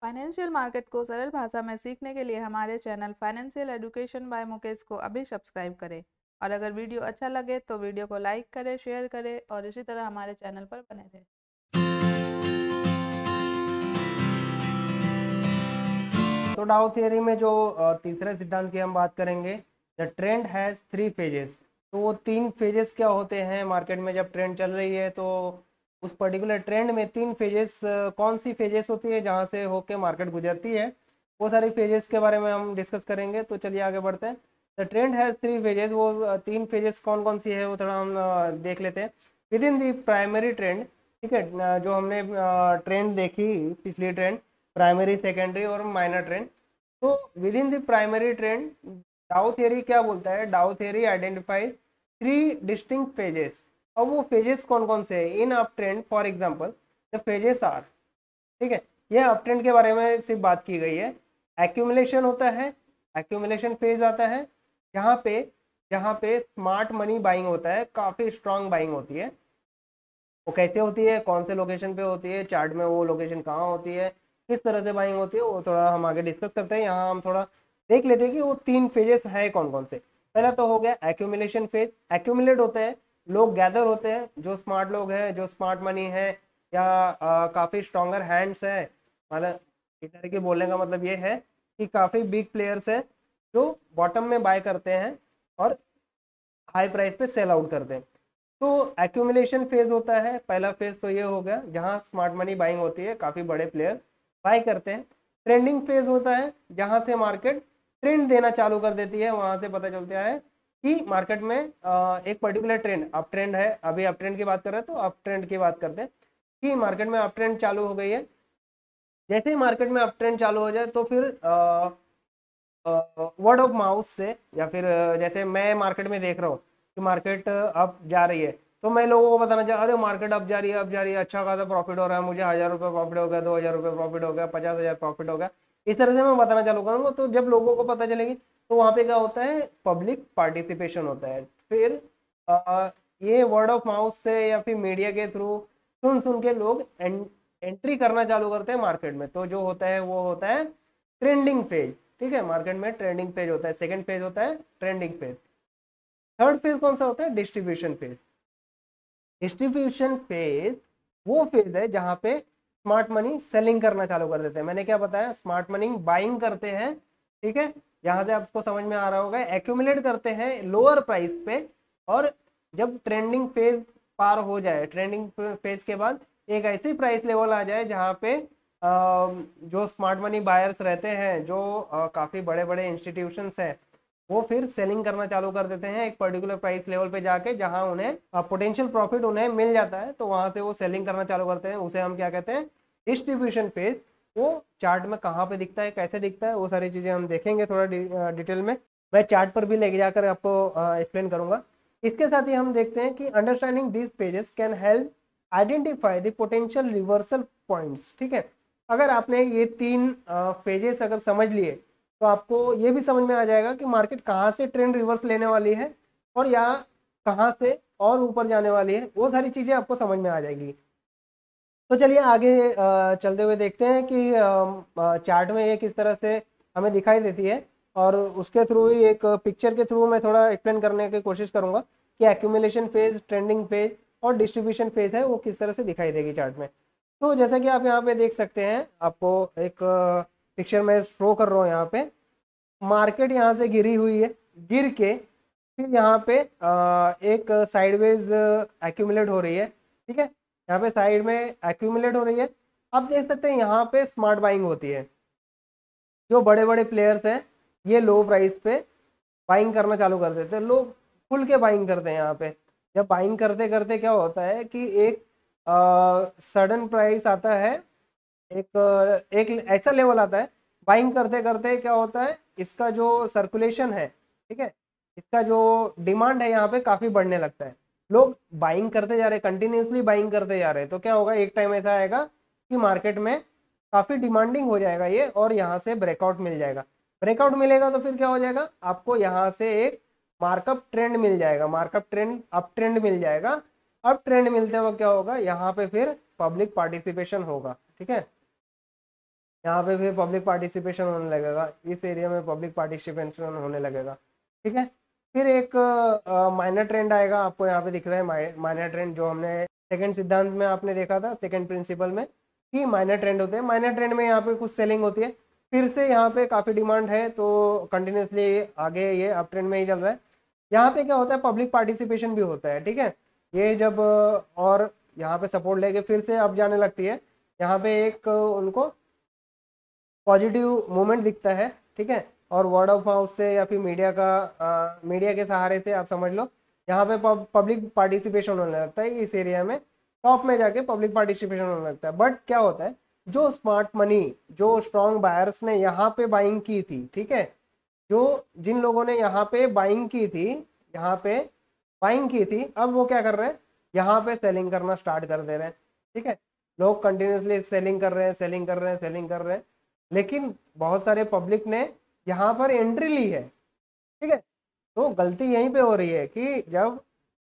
Financial market को सरल भाषा में सीखने के लिए हमारे channel financial education by Mukesh को अभी सब्सक्राइब करें। और अगर वीडियो अच्छा लगे तो वीडियो को लाइक करें, शेयर करें और इसी तरह हमारे चैनल पर बने रहें। तो डाउ थियरी में जो तीसरे सिद्धांत की हम बात करेंगे, the trend has three phases. तो वो तीन फेजेस क्या होते हैं मार्केट में? जब ट्रेंड चल रही है तो उस पर्टिकुलर ट्रेंड में तीन फेजेस, कौन सी फेजेस होती है जहाँ से होके मार्केट गुजरती है, वो सारी फेजेस के बारे में हम डिस्कस करेंगे। तो चलिए आगे बढ़ते हैं। The trend has three phases, वो तीन फेजेस कौन कौन सी है वो थोड़ा हम देख लेते हैं। Within the primary trend, ठीक है, जो हमने ट्रेंड देखी, पिछली ट्रेंड, प्राइमरी, सेकेंडरी और माइनर ट्रेंड। तो within the primary trend Dow theory क्या बोलता है? Dow theory identify three distinct phases. अब वो फेजेस कौन कौन से हैं in uptrend? For example the phases are, ठीक है, ये अप ट्रेंड के बारे में सिर्फ बात की गई है। एक्यूमुलेशन होता है, एक्यूमुलेशन फेज आता है जहाँ पे स्मार्ट मनी बाइंग होता है, काफी स्ट्रांग बाइंग होती है। वो कैसे होती है, कौन से लोकेशन पे होती है, चार्ट में वो लोकेशन कहाँ होती है, किस तरह से बाइंग होती है, वो थोड़ा हम आगे डिस्कस करते हैं। यहाँ हम थोड़ा देख लेते हैं कि वो तीन फेजेस है कौन कौन से। पहला तो हो गया एक्यूमुलेशन फेज। एक्यूमुलेट होते हैं, लोग गैदर होते हैं, जो स्मार्ट लोग हैं, जो स्मार्ट मनी है या काफ़ी स्ट्रॉन्गर हैंड्स है। मतलब इस तरह के बोलने का मतलब ये है कि काफ़ी बिग प्लेयर्स है जो बॉटम में बाय करते हैं और हाई प्राइस पे सेल आउट करते हैं। तो एक्यूमुलेशन फेज होता है पहला फेज, तो ये हो गया जहां स्मार्ट मनी बाइंग होती है, काफी बड़े प्लेयर बाय करते हैं। ट्रेंडिंग फेज होता है जहां से मार्केट ट्रेंड देना चालू कर देती है, वहां से पता चलता है कि मार्केट में एक पर्टिकुलर ट्रेंड, अप ट्रेंड है, अभी अप ट्रेंड की बात कर रहे हैं तो अप ट्रेंड की बात करते हैं कि मार्केट में अप ट्रेंड चालू हो गई है। जैसे ही मार्केट में अप ट्रेंड चालू हो जाए तो फिर वर्ड ऑफ माउथ से, या फिर जैसे मैं मार्केट में देख रहा हूँ कि मार्केट अप जा रही है, तो मैं लोगों को बताना चाह, अरे मार्केट अप जा रही है, अप जा रही है, अच्छा खासा प्रॉफिट हो रहा है, मुझे 1,000 रुपये प्रॉफिट हो गया, 2,000 रुपये प्रॉफिट हो गया, 50,000 प्रॉफिट हो गया। इस तरह से मैं बताना चालू करूंगा। तो जब लोगों को पता चलेगी तो वहां पे क्या होता है, पब्लिक पार्टिसिपेशन होता है। फिर ये वर्ड ऑफ माउथ से या फिर मीडिया के थ्रू सुन सुन के लोग एंट्री करना चालू करते हैं मार्केट में। तो जो होता है वो होता है ट्रेंडिंग फेज। ठीक है, मार्केट में ट्रेंडिंग फेज होता है, सेकंड फेज होता है ट्रेंडिंग फेज। थर्ड फेज कौन सा होता है? Distribution phase. डिस्ट्रीब्यूशन फेज वो फेज है जहां पे स्मार्ट मनी सेलिंग करना चालू कर देते हैं। मैंने क्या बताया? स्मार्ट मनी बाइंग करते हैं, ठीक है, यहां से आपको समझ में आ रहा होगा, एक्यूमुलेट करते हैं लोअर प्राइस पे। और जब ट्रेंडिंग फेज पार हो जाए, ट्रेंडिंग फेज के बाद एक ऐसी प्राइस लेवल आ जाए जहां पे जो स्मार्ट मनी बायर्स रहते हैं, जो काफी बड़े बड़े इंस्टीट्यूशंस हैं, वो फिर सेलिंग करना चालू कर देते हैं एक पर्टिकुलर प्राइस लेवल पे जाके, जहां उन्हें पोटेंशियल प्रॉफिट उन्हें मिल जाता है, तो वहां से वो सेलिंग करना चालू करते हैं। उसे हम क्या कहते हैं? Distribution phase. वो चार्ट में कहाँ पे दिखता है, कैसे दिखता है, वो सारी चीजें हम देखेंगे थोड़ा डिटेल में। मैं चार्ट पर भी लेके जाकर आपको एक्सप्लेन करूंगा। इसके साथ ही हम देखते हैं कि understanding these pages can help identify the potential reversal points. ठीक है, अगर आपने ये तीन फेजेस अगर समझ लिए तो आपको ये भी समझ में आ जाएगा कि मार्केट कहाँ से ट्रेंड रिवर्स लेने वाली है और या कहाँ से और ऊपर जाने वाली है, वो सारी चीजें आपको समझ में आ जाएगी। तो चलिए आगे चलते हुए देखते हैं कि चार्ट में ये किस तरह से हमें दिखाई देती है, और उसके थ्रू ही एक पिक्चर के थ्रू मैं थोड़ा एक्सप्लेन करने की कोशिश करूंगा कि एक्यूमुलेशन फेज, ट्रेंडिंग फेज और डिस्ट्रीब्यूशन फेज है वो किस तरह से दिखाई देगी चार्ट में। तो जैसा कि आप यहाँ पे देख सकते हैं, आपको एक पिक्चर में शो कर रहा हूँ यहाँ पे। मार्केट यहाँ से गिरी हुई है, गिर के फिर यहाँ पे एक साइडवेज एक्यूमुलेट हो रही है। ठीक है, यहाँ पे साइड में एक्यूमुलेट हो रही है। आप देख सकते हैं यहाँ पे स्मार्ट बाइंग होती है, जो बड़े बड़े प्लेयर्स हैं ये लो प्राइस पे बाइंग करना चालू कर देते हैं, लोग खुल के बाइंग करते हैं यहाँ पे। जब बाइंग करते करते क्या होता है कि एक सडन प्राइस आता है, एक ऐसा लेवल आता है, बाइंग करते करते क्या होता है, इसका जो सर्कुलेशन है, ठीक है, इसका जो डिमांड है यहाँ पे काफी बढ़ने लगता है। लोग बाइंग करते जा रहे हैं, कंटिन्यूसली बाइंग करते जा रहे हैं, तो क्या होगा, एक टाइम ऐसा आएगा कि मार्केट में काफी डिमांडिंग हो जाएगा ये, और यहाँ से ब्रेकआउट मिल जाएगा। ब्रेकआउट मिलेगा तो फिर क्या हो जाएगा, आपको यहाँ से एक मार्कअप ट्रेंड मिल जाएगा, मार्कअप ट्रेंड, अप ट्रेंड मिल जाएगा। अब ट्रेंड मिलते वक्त क्या होगा, यहाँ पे फिर पब्लिक पार्टिसिपेशन होगा। ठीक है, यहाँ पे फिर पब्लिक पार्टिसिपेशन होने लगेगा, इस एरिया में पब्लिक पार्टिसिपेशन होने लगेगा। ठीक है, फिर एक माइनर ट्रेंड आएगा, आपको यहाँ पे दिख रहा है माइनर ट्रेंड, जो हमने सेकंड सिद्धांत में आपने देखा था, सेकंड प्रिंसिपल में, कि माइनर ट्रेंड होते हैं। माइनर ट्रेंड में यहाँ पे कुछ सेलिंग होती है, फिर से यहाँ पे काफ़ी डिमांड है तो कंटिन्यूसली आगे ये अप ट्रेंड में ही चल रहा है। यहाँ पे क्या होता है, पब्लिक पार्टिसिपेशन भी होता है। ठीक है, ये जब और यहाँ पे सपोर्ट लेके फिर से अप जाने लगती है, यहाँ पे एक उनको पॉजिटिव मूवमेंट दिखता है। ठीक है, और वर्ड ऑफ माउथ से या फिर मीडिया के सहारे से आप समझ लो, यहाँ पे पब्लिक पार्टिसिपेशन होने लगता है इस एरिया में, टॉप में जाके पब्लिक पार्टिसिपेशन होने लगता है। बट क्या होता है, जो स्मार्ट मनी, जो स्ट्रॉन्ग बायर्स ने यहाँ पे बाइंग की थी, ठीक है, जो जिन लोगों ने यहाँ पे बाइंग की थी, यहाँ पे बाइंग की थी, अब वो क्या कर रहे हैं, यहाँ पे सेलिंग करना स्टार्ट कर दे रहे हैं। ठीक है, लोग कंटिन्यूसली सेलिंग कर रहे हैं, सेलिंग कर रहे हैं, सेलिंग कर रहे हैं, लेकिन बहुत सारे पब्लिक ने यहाँ पर एंट्री ली है। ठीक है, तो गलती यहीं पे हो रही है कि जब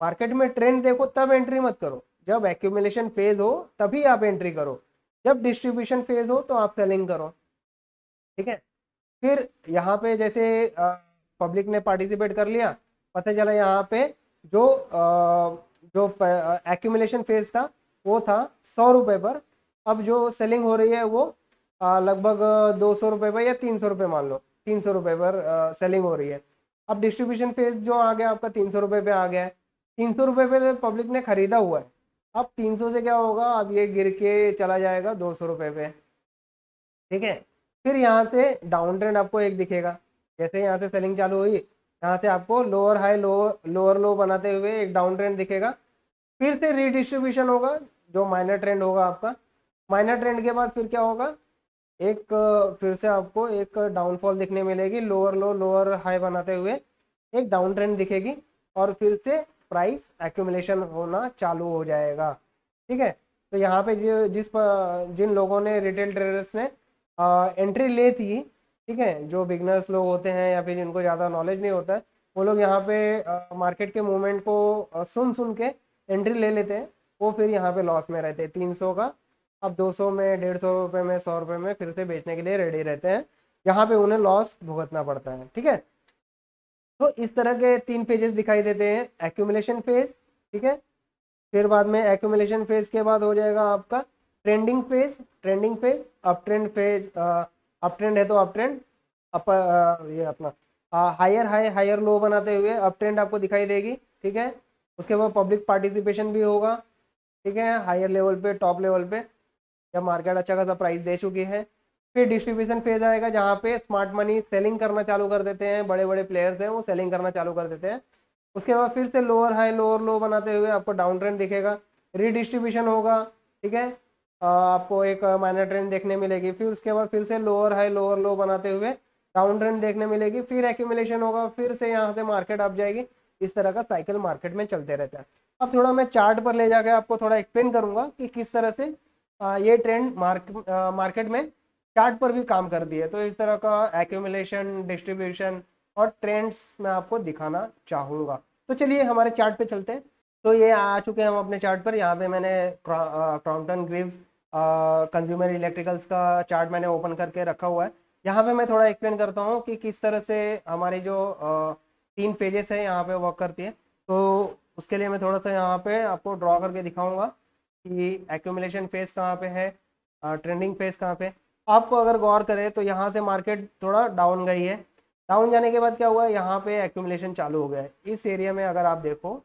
मार्केट में ट्रेंड देखो तब एंट्री मत करो, जब एक्यूमुलेशन फेज हो तभी आप एंट्री करो, जब डिस्ट्रीब्यूशन फेज हो तो आप सेलिंग करो। ठीक है, फिर यहाँ पे जैसे पब्लिक ने पार्टिसिपेट कर लिया, पता चला यहाँ पे जो जो एक्यूमुलेशन फेज था वो था 100 रुपये पर, अब जो सेलिंग हो रही है वो लगभग 200 रुपये पर या 300 रुपये, मान लो 300 रुपये पर सेलिंग हो रही है। अब डिस्ट्रीब्यूशन फेज जो आ गया आपका 300 रुपये पे आ गया है, 300 रुपये पे पब्लिक ने खरीदा हुआ है, अब 300 से क्या होगा, अब ये गिर के चला जाएगा 200 रुपये पे। ठीक है, फिर यहाँ से डाउन ट्रेंड आपको एक दिखेगा, जैसे यहाँ से सेलिंग चालू हुई, यहाँ से आपको लोअर हाई लोअर लो बनाते हुए एक डाउन ट्रेंड दिखेगा, फिर से रीडिस्ट्रीब्यूशन होगा, जो माइनर ट्रेंड होगा आपका। माइनर ट्रेंड के बाद फिर क्या होगा, एक फिर से आपको एक डाउनफॉल दिखने मिलेगी, लोअर लो लोअर हाई बनाते हुए एक डाउन ट्रेंड दिखेगी, और फिर से प्राइस एक्यूमुलेशन होना चालू हो जाएगा। ठीक है, तो यहाँ पे जिन लोगों ने, रिटेल ट्रेडर्स ने एंट्री ले थी, ठीक है, जो बिगनर्स लोग होते हैं या फिर जिनको ज़्यादा नॉलेज नहीं होता है, वो लोग यहाँ पे मार्केट के मूवमेंट को सुन के एंट्री ले लेते हैं, वो फिर यहाँ पे लॉस में रहते हैं 300 का, अब 200 में, 150 रुपये में, 100 रुपये में फिर से बेचने के लिए रेडी रहते हैं, यहाँ पे उन्हें लॉस भुगतना पड़ता है। ठीक है, तो इस तरह के 3 फेजेस दिखाई देते हैं, एक्यूमुलेशन फेज, ठीक है, फिर बाद में एक्यूमुलेशन फेज के बाद हो जाएगा आपका trending phase, trending phase, up trend phase, up trend है तो अप ट्रेंड, ये अपना हायर हाई हायर लो बनाते हुए अप ट्रेंड आपको दिखाई देगी। ठीक है, उसके बाद पब्लिक पार्टिसिपेशन भी होगा। ठीक है, हायर लेवल पे, टॉप लेवल पे, जब मार्केट अच्छा खासा प्राइस दे चुकी है। फिर डिस्ट्रीब्यूशन फेज आएगा, जहाँ पे स्मार्ट मनी सेलिंग करना चालू कर देते हैं, बड़े बड़े प्लेयर्स हैं वो सेलिंग करना चालू कर देते हैं। उसके बाद फिर से लोअर हाई लोअर लो बनाते हुए आपको डाउन ट्रेंड दिखेगा, रीडिस्ट्रीब्यूशन होगा। ठीक है, आपको एक माइनर ट्रेंड देखने मिलेगी, फिर उसके बाद फिर से लोअर हाई लोअर लो बनाते हुए डाउन ट्रेंड देखने मिलेगी, फिर एक्यूमुलेशन होगा, फिर से यहाँ से मार्केट अप जाएगी। इस तरह का साइकिल मार्केट में चलते रहता है। अब थोड़ा मैं चार्ट पर ले जाकर आपको थोड़ा एक्सप्लेन करूंगा कि किस तरह से ये ट्रेंड मार्केट में चार्ट पर भी काम कर दिए। तो इस तरह का एक्यूमुलेशन, डिस्ट्रीब्यूशन और ट्रेंड्स मैं आपको दिखाना चाहूँगा। तो चलिए हमारे चार्ट पे चलते हैं। तो ये आ चुके हैं हम अपने चार्ट पर। यहाँ पे मैंने क्रॉम्पटन ग्रीव्स कंज्यूमर इलेक्ट्रिकल्स का चार्ट मैंने ओपन करके रखा हुआ है। यहाँ पे मैं थोड़ा एक्सप्लेन करता हूँ कि किस तरह से हमारी जो 3 पेजेस है यहाँ पे वर्क करती है। तो उसके लिए मैं थोड़ा सा यहाँ पे आपको ड्रॉ करके दिखाऊंगा कि एक्यूमुलेशन फेज कहाँ पे है, ट्रेंडिंग फेज कहाँ पे। आपको अगर गौर करें तो यहाँ से मार्केट थोड़ा डाउन गई है, डाउन जाने के बाद क्या हुआ है, यहाँ पे एक्यूमुलेशन चालू हो गया है। इस एरिया में अगर आप देखो,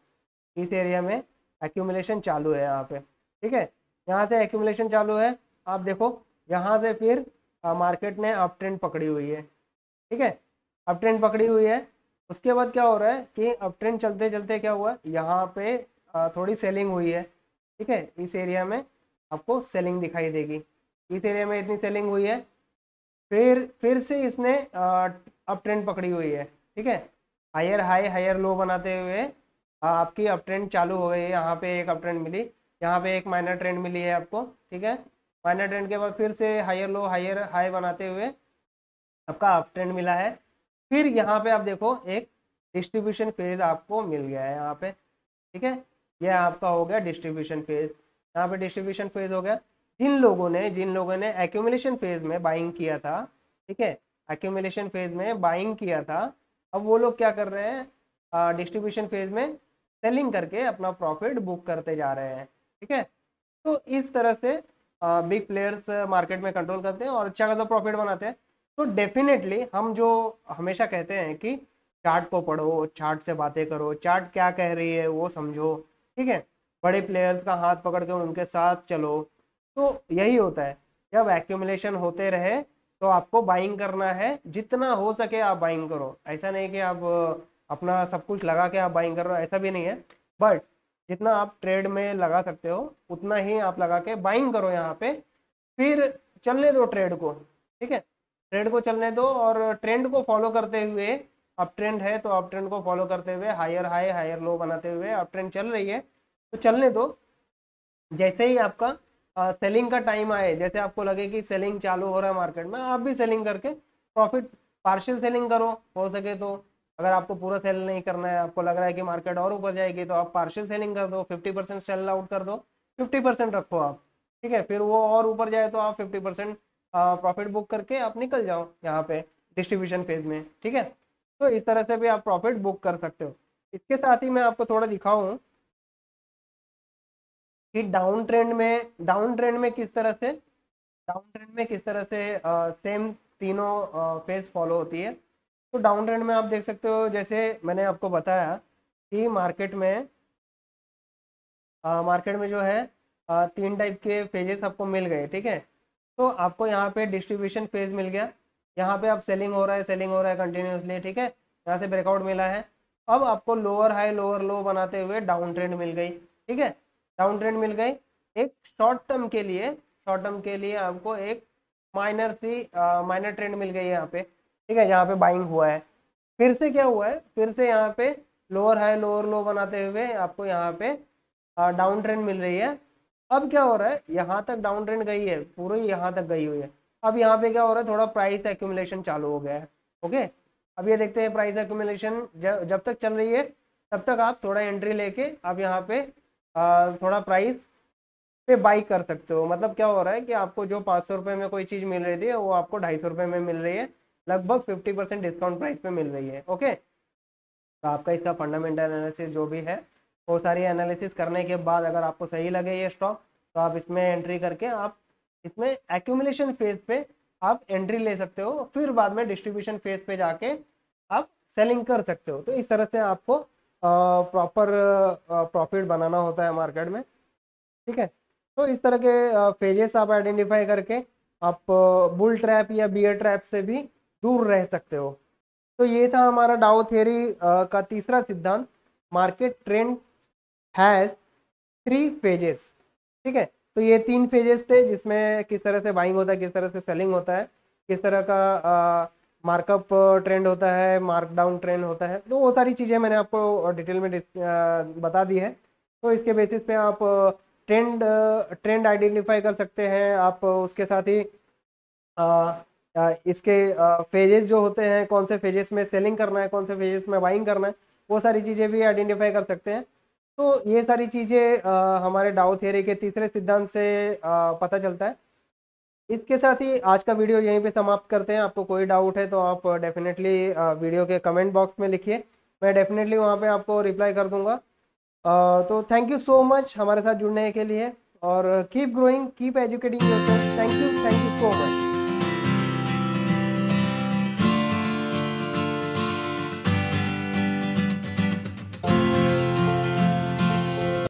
इस एरिया में एक्यूमुलेशन चालू है यहाँ पे। ठीक है, यहाँ से एक्यूमुलेशन चालू है, आप देखो यहाँ से फिर मार्केट ने अप ट्रेंड पकड़ी हुई है। ठीक है, अप ट्रेंड पकड़ी हुई है। उसके बाद क्या हो रहा है कि अप ट्रेंड चलते चलते क्या हुआ, यहाँ पे थोड़ी सेलिंग हुई है। ठीक है, इस एरिया में आपको सेलिंग दिखाई देगी, इस एरिया में इतनी सेलिंग हुई है। फिर से इसने अप ट्रेंड पकड़ी हुई है। ठीक है, हायर हाई हायर लो बनाते हुए आपकी अप ट्रेंड चालू हो गई है। यहाँ पे एक अप ट्रेंड मिली, यहाँ पे एक माइनर ट्रेंड मिली है आपको। ठीक है, माइनर ट्रेंड के बाद फिर से हायर लो हायर हाई बनाते हुए आपका अप ट्रेंड मिला है। फिर यहाँ पे आप देखो एक डिस्ट्रीब्यूशन फेज आपको मिल गया है यहाँ पे। ठीक है, यह आपका हो गया डिस्ट्रीब्यूशन फेज, यहाँ पे डिस्ट्रीब्यूशन फेज हो गया। जिन लोगों ने एक्यूमुलेशन फेज में बाइंग किया था, ठीक है, एक्यूमुलेशन फेज में बाइंग किया था, अब वो लोग क्या कर रहे हैं, डिस्ट्रीब्यूशन फेज में सेलिंग करके अपना प्रॉफिट बुक करते जा रहे हैं, ठीक है। तो इस तरह से बिग प्लेयर्स मार्केट में कंट्रोल करते हैं और अच्छा खासा प्रॉफिट बनाते हैं। तो डेफिनेटली हम जो हमेशा कहते हैं कि चार्ट को पढ़ो, चार्ट से बातें करो, चार्ट क्या कह रही है वो समझो, ठीक है, बड़े प्लेयर्स का हाथ पकड़ के उनके साथ चलो। तो यही होता है, जब एक्यूमुलेशन होते रहे तो आपको बाइंग करना है, जितना हो सके आप बाइंग करो। ऐसा नहीं कि आप अपना सब कुछ लगा के आप बाइंग कर रहे हो, ऐसा भी नहीं है, बट जितना आप ट्रेड में लगा सकते हो उतना ही आप लगा के बाइंग करो यहाँ पे। फिर चलने दो ट्रेड को, ठीक है, ट्रेड को चलने दो और ट्रेंड को फॉलो करते हुए, अब ट्रेंड है तो आप ट्रेंड को फॉलो करते हुए हायर हाई हायर लो बनाते हुए अब ट्रेंड चल रही है तो चलने दो। जैसे ही आपका सेलिंग का टाइम आए, जैसे आपको लगे कि सेलिंग चालू हो रहा है मार्केट में, आप भी सेलिंग करके प्रॉफिट, पार्शियल सेलिंग करो हो सके तो। अगर आपको पूरा सेल नहीं करना है, आपको लग रहा है कि मार्केट और ऊपर जाएगी, तो आप पार्शियल सेलिंग कर दो, 50% सेल आउट कर दो, 50% रखो आप, ठीक है। फिर वो और ऊपर जाए तो आप 50% प्रॉफिट बुक करके आप निकल जाओ यहाँ पे डिस्ट्रीब्यूशन फेज में, ठीक है। तो इस तरह से भी आप प्रॉफिट बुक कर सकते हो। इसके साथ ही मैं आपको थोड़ा दिखाऊं कि डाउन ट्रेंड में किस तरह से सेम तीनों फेज फॉलो होती है। तो डाउन ट्रेंड में आप देख सकते हो, जैसे मैंने आपको बताया कि मार्केट में जो है तीन टाइप के फेजेस आपको मिल गए, ठीक है। तो आपको यहाँ पे डिस्ट्रीब्यूशन फेज मिल गया, यहाँ पे आप सेलिंग हो रहा है कंटिन्यूसली, ठीक है, यहाँ से ब्रेकआउट मिला है। अब आपको लोअर हाई लोअर लो बनाते हुए डाउन ट्रेंड मिल गई, ठीक है, डाउन ट्रेंड मिल गई। एक शॉर्ट टर्म के लिए आपको एक माइनर ट्रेंड मिल गई है यहाँ पे, ठीक है, यहाँ पे बाइंग हुआ है। फिर से क्या हुआ है, फिर से यहाँ पे लोअर हाई लोअर लो बनाते हुए आपको यहाँ पे डाउन ट्रेंड मिल रही है। अब क्या हो रहा है, यहाँ तक डाउन ट्रेंड गई है, पूरी यहाँ तक गई हुई है। अब यहाँ पे क्या हो रहा है, थोड़ा प्राइस एक्यूमुलेशन चालू हो गया है, ओके। अब ये देखते हैं प्राइस एक्यूमुलेशन जब तक चल रही है तब तक आप थोड़ा एंट्री लेके आप यहाँ पे थोड़ा प्राइस पे बाई कर सकते हो। मतलब क्या हो रहा है कि आपको जो 500 रुपये में कोई चीज़ मिल रही थी वो आपको 250 रुपये में मिल रही है, लगभग 50% डिस्काउंट प्राइस पे मिल रही है, ओके। तो आपका इसका फंडामेंटल एनालिसिस जो भी है वो सारी एनालिसिस करने के बाद अगर आपको सही लगे ये स्टॉक, तो आप इसमें एंट्री करके आप इसमें एक्यूमुलेशन फेज पे आप एंट्री ले सकते हो, फिर बाद में डिस्ट्रीब्यूशन फेज पे जाके आप सेलिंग कर सकते हो। तो इस तरह से आपको प्रॉपर प्रॉफिट बनाना होता है मार्केट में, ठीक है। तो इस तरह के फेजेस आप आइडेंटिफाई करके आप बुल ट्रैप या बियर ट्रैप से भी दूर रह सकते हो। तो ये था हमारा डाउ थियरी का तीसरा सिद्धांत, मार्केट ट्रेंड हैज 3 फेजेस, ठीक है। तो ये 3 फेजेस थे जिसमें किस तरह से बाइंग होता है, किस तरह से सेलिंग होता है, किस तरह का मार्कअप ट्रेंड होता है, मार्कडाउन ट्रेंड होता है। तो वो सारी चीज़ें मैंने आपको डिटेल में बता दी है। तो इसके बेसिस पे आप ट्रेंड आइडेंटिफाई कर सकते हैं। आप उसके साथ ही इसके फेजेस जो होते हैं, कौन से फेजेस में सेलिंग करना है, कौन से फेजेस में बाइंग करना है, वो सारी चीज़ें भी आइडेंटिफाई कर सकते हैं। तो ये सारी चीज़ें हमारे डाउ थियरी के तीसरे सिद्धांत से पता चलता है। इसके साथ ही आज का वीडियो यहीं पे समाप्त करते हैं। आपको कोई डाउट है तो आप डेफिनेटली वीडियो के कमेंट बॉक्स में लिखिए, मैं डेफिनेटली वहाँ पे आपको रिप्लाई कर दूंगा। तो थैंक यू सो मच हमारे साथ जुड़ने के लिए, और keep growing, keep educating yourself. Thank you so much.